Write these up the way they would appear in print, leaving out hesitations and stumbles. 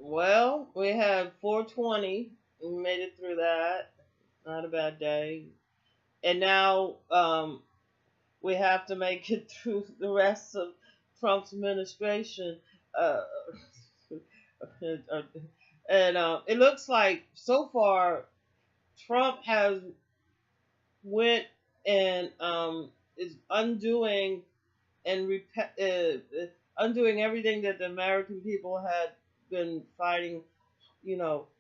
Well, we had 420. We made it through that. Not a bad day. And now we have to make it through the rest of Trump's administration. Uh, and it looks like so far Trump has went and is undoing and undoing everything that the American people had been fighting,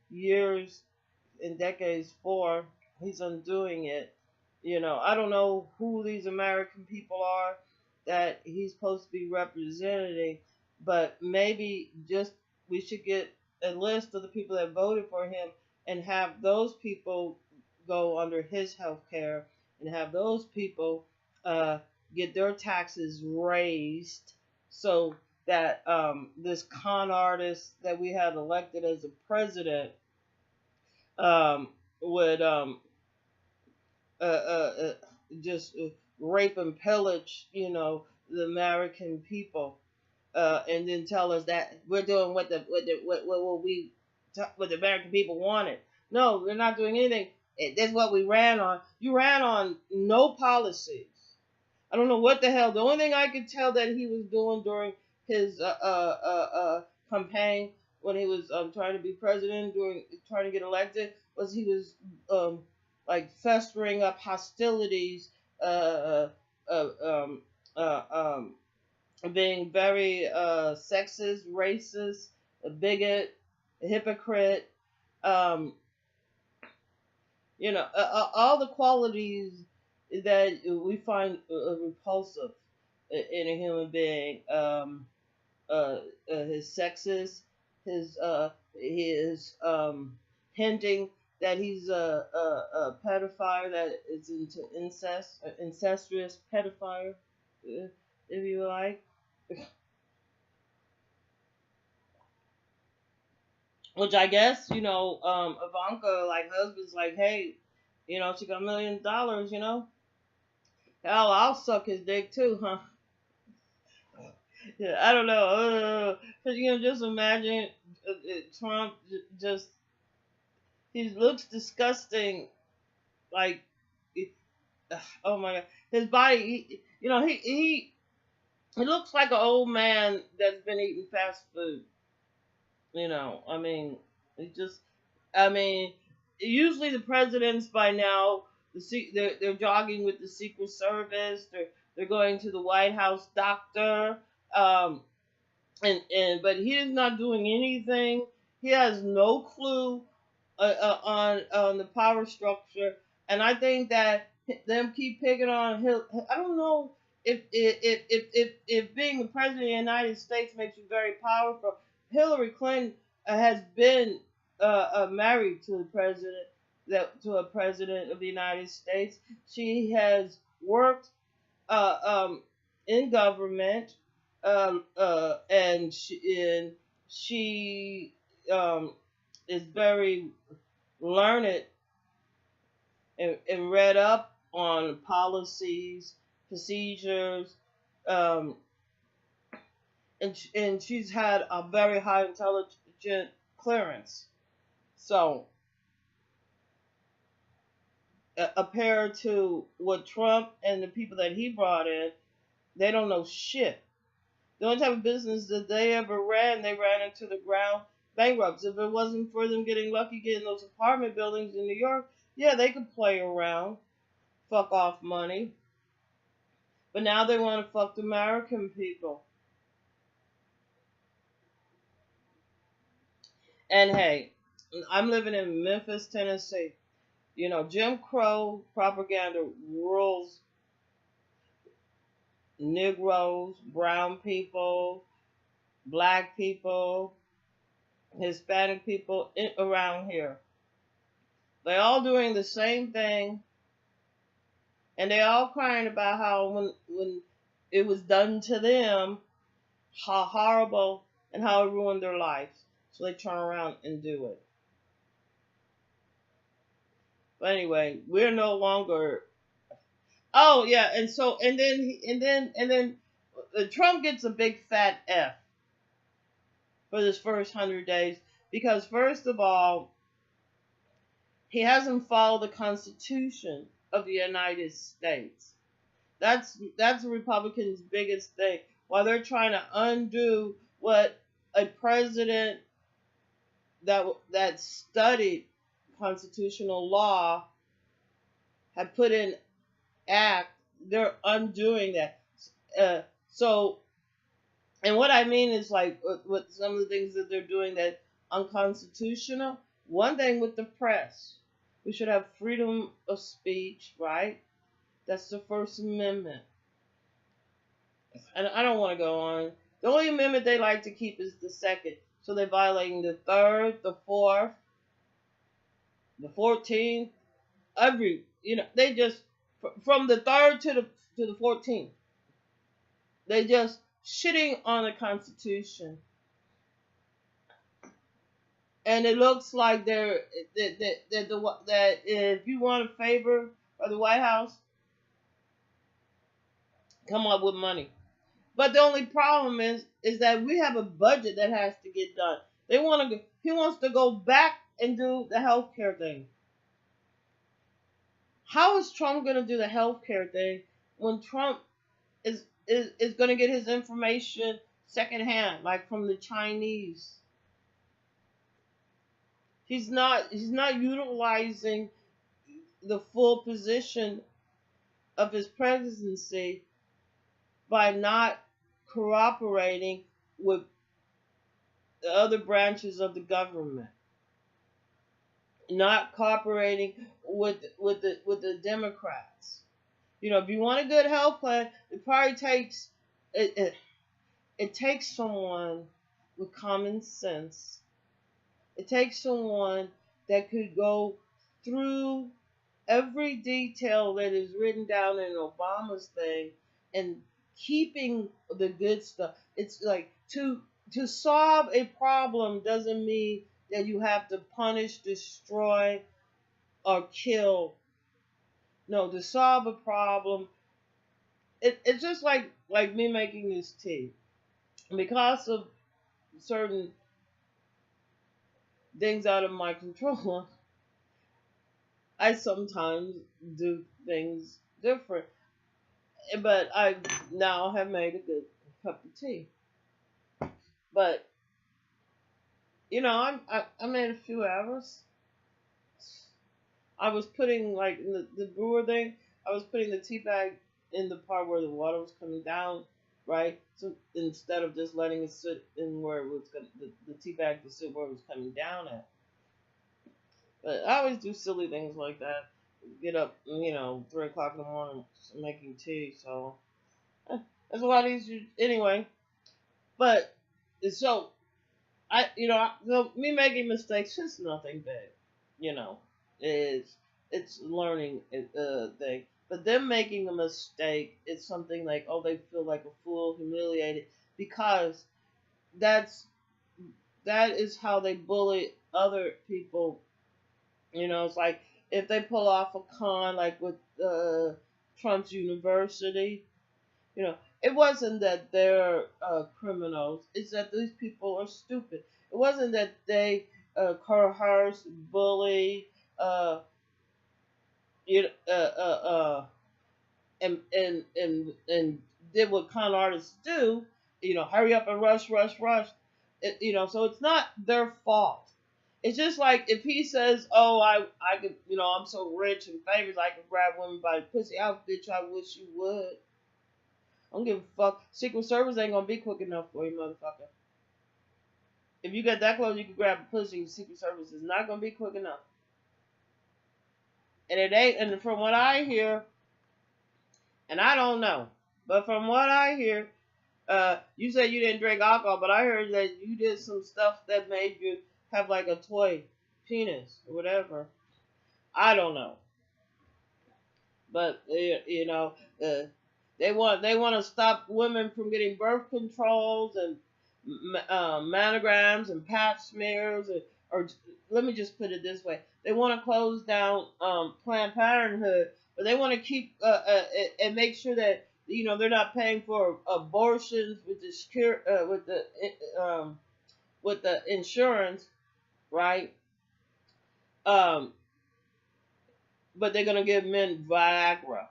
years and decades for. He's undoing it. I don't know who these American people are that he's supposed to be representing, but maybe just we should get a list of the people that voted for him and have those people go under his health care and have those people uh, get their taxes raised so that this con artist that we had elected as a president um, would uh, uh, uh, just rape and pillage, the American people, and then tell us that we're doing what the American people wanted. No, we're not doing anything. That's what we ran on. You ran on no policies. I don't know what the hell. The only thing I could tell that he was doing during his campaign when he was trying to be president, during trying to get elected, was he was like festering up hostilities, uh, uh, um, uh, um, being very sexist, racist, a bigot, a hypocrite. Um, all the qualities that we find repulsive in a human being. His sexist, his hinting that he's a pedophile that is into incest, incestuous pedophile, if you like. Which I guess, Ivanka, like, husband's like, hey, she got $1 million, hell, I'll suck his dick too, huh? Yeah, I don't know. Cause just imagine Trump just he looks disgusting. Like, oh my god, his body. He looks like an old man that's been eating fast food. I mean, he just. I mean, usually the presidents by now, they're jogging with the Secret Service. They're going to the White House doctor. Um, but he is not doing anything. He has no clue on the power structure, and I think that them keep picking on him. I don't know if being the president of the United States makes you very powerful. Hillary Clinton has been married to the president to a president of the United States. She has worked in government, and she is very learned and read up on policies, procedures, um, and she's had a very high intelligent clearance. So, compared to what Trump and the people that he brought in, they don't know shit. The only type of business that they ever ran, they ran into the ground bankrupts. If it wasn't for them getting lucky getting those apartment buildings in New York, yeah, they could play around, fuck off money. But now they want to fuck the American people. And hey, I'm living in Memphis, Tennessee. Jim Crow propaganda rules Negroes, brown people, black people, Hispanic people around here. They're all doing the same thing, and they're all crying about how when it was done to them, how horrible and how it ruined their lives. So they turn around and do it. But anyway, we're no longer. Oh yeah, and then Trump gets a big fat F for this first 100 days Because first of all, he hasn't followed the Constitution of the United States. That's the Republicans' biggest thing. While they're trying to undo what a president that studied constitutional law had put in act, they're undoing that. So, and what I mean is like with some of the things that they're doing that unconstitutional. One thing with the press, we should have freedom of speech, right? That's the First Amendment. And I don't want to go on. The only amendment they like to keep is the second. So they're violating the third, the fourth, the 14th, they just from the third to the 14th, they just shitting on the Constitution, and it looks like that if you want a favor of the White House, come up with money. But the only problem is that we have a budget that has to get done. He wants to go back and do the healthcare thing. How is Trump going to do the healthcare thing when Trump is going to get his information secondhand, like from the Chinese? He's not utilizing the full position of his presidency by not cooperating with the other branches of the government, not cooperating with the Democrats. If you want a good health plan, it probably takes it takes someone with common sense. It takes someone that could go through every detail that is written down in Obama's thing and keeping the good stuff. It's like to solve a problem doesn't mean that you have to punish, destroy, or kill. No, to solve a problem, it's just like me making this tea. Because of certain things out of my control, I sometimes do things different. But I now have made a good cup of tea. But I made a few hours. I was putting like in the brewer thing. I was putting the tea bag in the part where the water was coming down, right? So instead of just letting it sit in where it was the tea bag to sit where it was coming down at. But I always do silly things like that. Get up, 3 o'clock in the morning making tea. So that's a lot easier anyway. But so so me making mistakes is nothing big, it's learning thing. But them making a mistake is something like, oh, they feel like a fool, humiliated, because that is how they bully other people. It's like if they pull off a con like with Trump's university, it wasn't that they're criminals. It's that these people are stupid. It wasn't that they coerce, bully, and did what con artists do. Hurry up and rush. So it's not their fault. It's just like if he says, "Oh, I could, I'm so rich and famous, I can grab women by the pussy." Bitch, I wish you would. I don't give a fuck. Secret Service ain't gonna be quick enough for you, motherfucker. If you get that close, you can grab a pussy. Secret Service is not gonna be quick enough. And it ain't. And from what I hear, and I don't know, but from what I hear, you said you didn't drink alcohol, but I heard that you did some stuff that made you have like a toy penis or whatever. I don't know, but they want to stop women from getting birth controls and mammograms and pap smears, or let me just put it this way: they want to close down Planned Parenthood, but they want to keep and make sure that they're not paying for abortions with the with the insurance, right? Um, but they're gonna give men Viagra.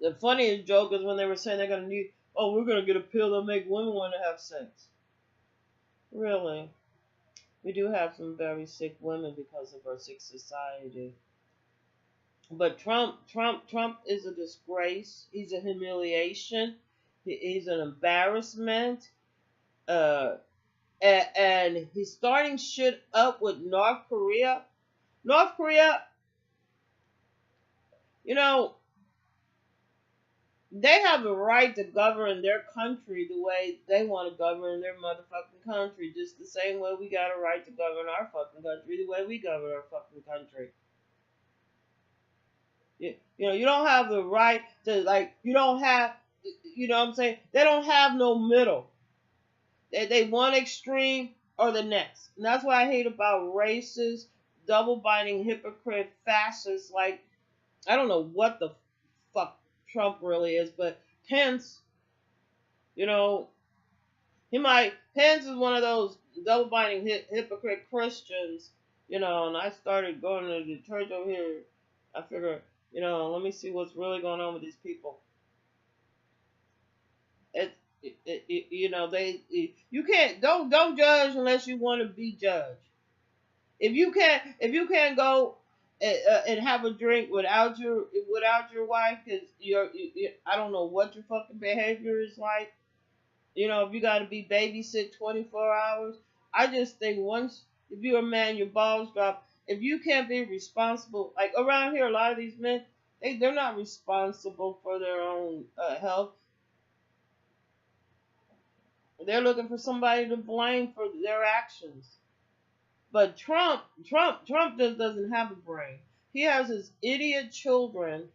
The funniest joke is when they were saying they're gonna need, oh, we're gonna get a pill that make women want to have sex. Really? We do have some very sick women because of our sick society. But Trump is a disgrace. He's a humiliation. He's an embarrassment. Uh, and he's starting shit up with North Korea. North Korea, you know, they have a right to govern their country the way they want to govern their motherfucking country, just the same way we got a right to govern our fucking country the way we govern our fucking country. You don't have the right to, like, you don't have, you know what I'm saying? They don't have no middle. They one extreme or the next. And that's what I hate about racist, double binding, hypocrite, fascists. Like, I don't know what the fuck Trump really is, but Pence, you know, Pence is one of those double binding hypocrite Christians, and I started going to the church over here. I figured, let me see what's really going on with these people. You can't, don't judge unless you want to be judged. If you can't go and have a drink without your wife, because I don't know what your fucking behavior is like. If you got to be babysit 24 hours, I just think once, if you're a man, your balls drop. If you can't be responsible, like around here, a lot of these men, they're not responsible for their own health. They're looking for somebody to blame for their actions. But Trump just doesn't have a brain. He has his idiot children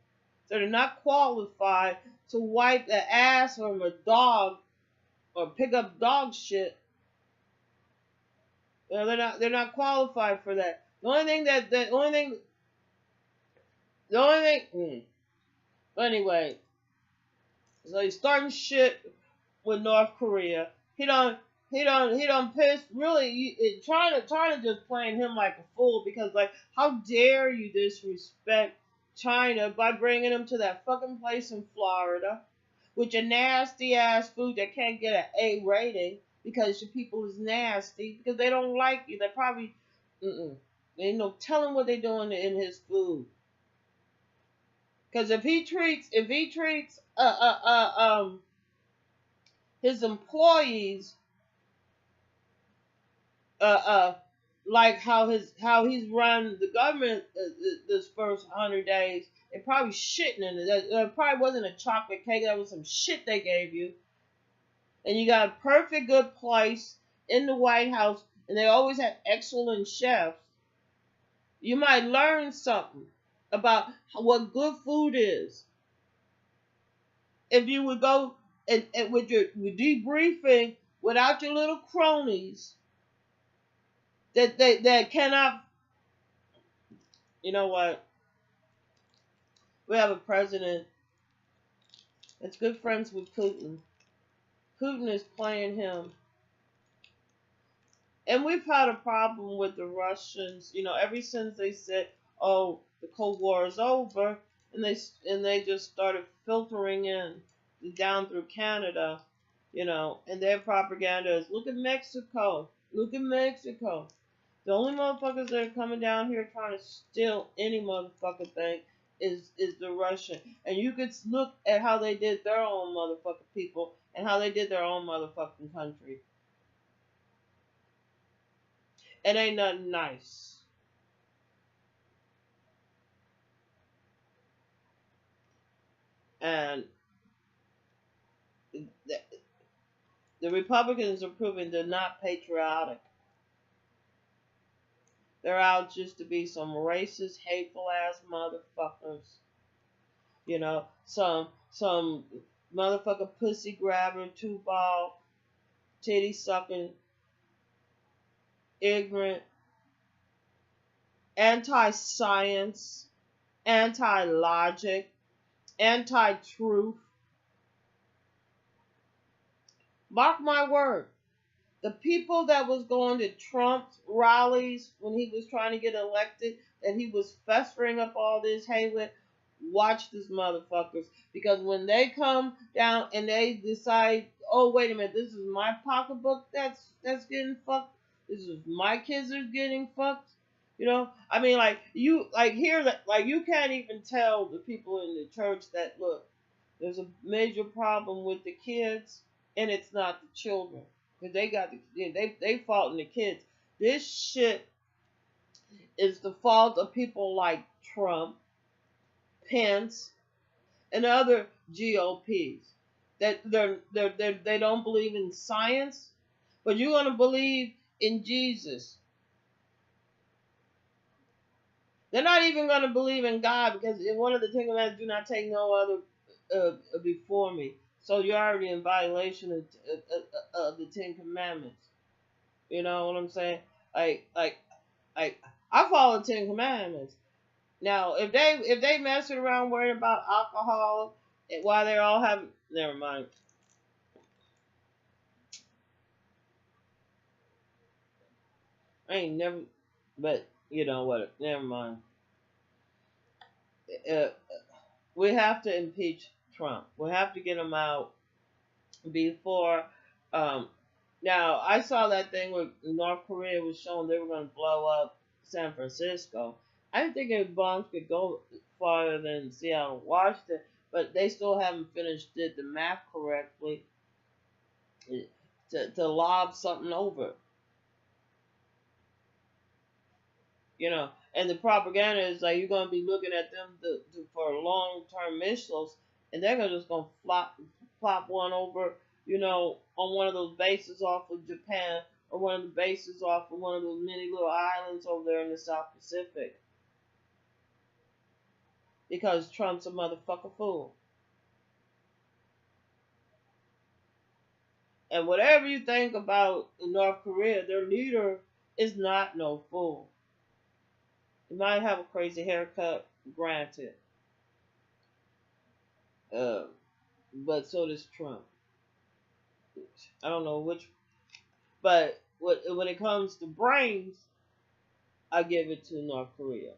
that are not qualified to wipe the ass from a dog or pick up dog shit. They're not qualified for that. The only thing. But anyway, so he's starting shit with North Korea. He done pissed, really trying to just playing him like a fool, because, like, how dare you disrespect China by bringing him to that fucking place in Florida with your nasty ass food that can't get an A rating because your people is nasty, because they don't like you. They probably ain't no telling what they doing in his food. Because if he treats his employees like how he's run the government this first 100 days, it probably shitting in it. That probably wasn't a chocolate cake. That was some shit they gave you. And you got a perfect good place in the White House, and they always have excellent chefs. You might learn something about what good food is if you would go and with your debriefing without your little cronies that cannot. You know what? We have a president that's good friends with Putin. Putin is playing him. And we've had a problem with the Russians, ever since they said, "Oh, the Cold War is over," and they just started filtering in down through Canada, and their propaganda is, look at Mexico, look at Mexico. The only motherfuckers that are coming down here trying to steal any motherfucking thing is the Russian. And you could look at how they did their own motherfucking people and how they did their own motherfucking country. It ain't nothing nice. And the Republicans are proving they're not patriotic. They're out just to be some racist, hateful ass motherfuckers. Some motherfucker pussy grabber, two ball, titty sucking, ignorant, anti-science, anti-logic, anti-truth Mark my word. The people that was going to Trump's rallies when he was trying to get elected, that he was festering up all this hate with, watch these motherfuckers. Because when they come down and they decide, oh wait a minute, this is my pocketbook that's getting fucked. This is my kids are getting fucked. You know, I mean, like you, like here, that like you can't even tell the people in the church that look, there's a major problem with the kids, and it's not the children. Because they got they faulting the kids. This shit is the fault of people like Trump, Pence, and other GOPs. That they don't believe in science, but you're gonna believe in Jesus. They're not even gonna believe in God because in one of the Ten Commandments, do not take no other before me. So you're already in violation of the Ten Commandments. You know what I'm saying? Like, like, like, I follow the Ten Commandments. Now, if they messing around worrying about alcohol while they're all having, never mind. I ain't never, but you know what? Never mind. Uh, we have to impeach Trump. We have to get him out before. Um, Now, I saw that thing where North Korea was showing they were going to blow up San Francisco. I didn't think any bombs could go farther than Seattle, Washington, but they still haven't finished did the math correctly to lob something over. You know, and the propaganda is like you're going to be looking at them for long-term missiles, and they're just going to plop one over, you know, on one of those bases off of Japan or one of the bases off of one of those many little islands over there in the South Pacific. Because Trump's a motherfucker fool. And whatever you think about North Korea, their leader is not no fool. He might have a crazy haircut, granted. Uh, but so does Trump. I don't know which, but when it comes to brains, I give it to North Korea.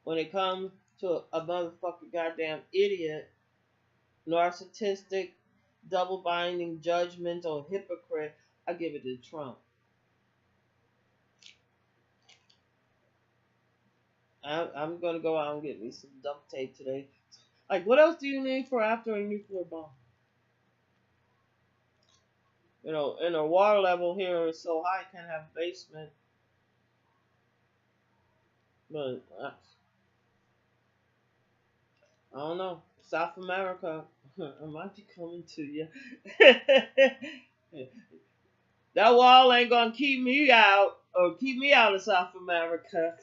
When it comes to a motherfucking goddamn idiot, narcissistic, double binding, judgmental hypocrite, I give it to Trump. I'm gonna go out and get me some duct tape today. Like, what else do you need for after a nuclear bomb? You know, and the water level here is so high, you can't have a basement. But I don't know. South America, I might be coming to you. That wall ain't gonna keep me out or keep me out of South America.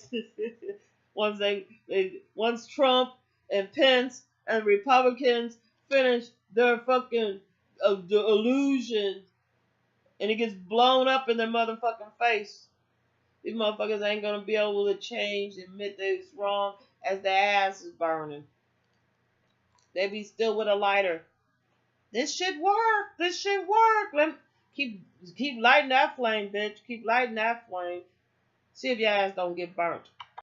Once Trump and Pence and Republicans finish their fucking the illusion and it gets blown up in their motherfucking face. These motherfuckers ain't gonna be able to change, admit that it's wrong as their ass is burning. They be still with a lighter. This shit work. This shit work. Let me keep lighting that flame, bitch. Keep lighting that flame. See if your ass don't get burnt.